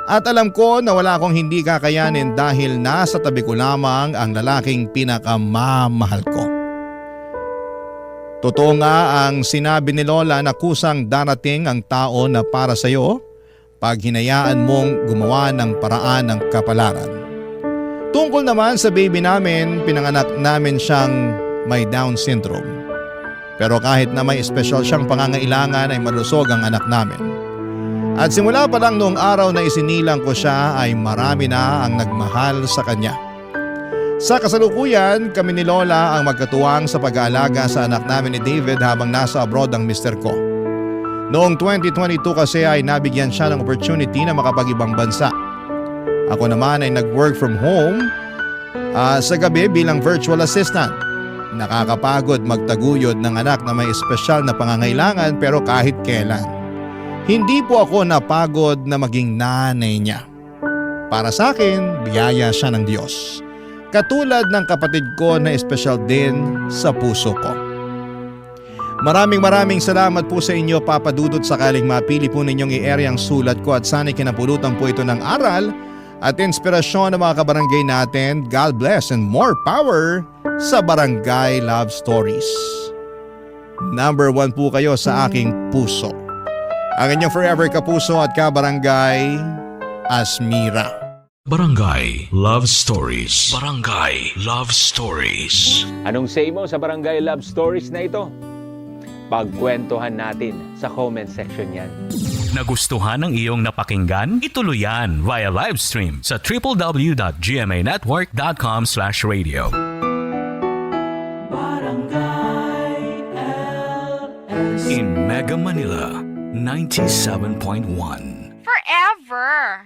At alam ko na wala akong hindi kakayanin dahil nasa tabi ko lamang ang lalaking pinakamamahal ko. Totoo nga ang sinabi ni Lola na kusang darating ang tao na para sa iyo pag hinayaan mong gumawa ng paraan ng kapalaran. Tungkol naman sa baby namin, pinanganak namin siyang may Down syndrome. Pero kahit na may espesyal siyang pangangailangan ay malusog ang anak namin. At simula pa lang noong araw na isinilang ko siya ay marami na ang nagmahal sa kanya. Sa kasalukuyan, kami ni Lola ang magkatuwang sa pag-aalaga sa anak namin ni David habang nasa abroad ang mister ko. Noong 2022 kasi ay nabigyan siya ng opportunity na makapag-ibang bansa. Ako naman ay nag-work from home sa gabi bilang virtual assistant. Nakakapagod magtaguyod ng anak na may espesyal na pangangailangan pero kahit kailan. Hindi po ako napagod na maging nanay niya. Para sa akin, biyaya siya ng Diyos. Katulad ng kapatid ko na espesyal din sa puso ko. Maraming salamat po sa inyo, Papa Dudut, sakaling mapili po ninyong i-air ang sulat ko at sana'y kinapulutan po ito ng aral at inspirasyon ng mga kabarangay natin. God bless and more power sa Barangay Love Stories. Number 1 po kayo sa aking puso. Ang inyong forever kapuso at kabarangay, Asmira. Barangay Love Stories. Barangay Love Stories. Anong say mo sa Barangay Love Stories na ito? Pagkwentuhan natin sa comment section yan. Nagustuhan ng iyong napakinggan? Ituloy yan via live stream sa www.gmanetwork.com/radio. In Mega Manila, 97.1. Forever.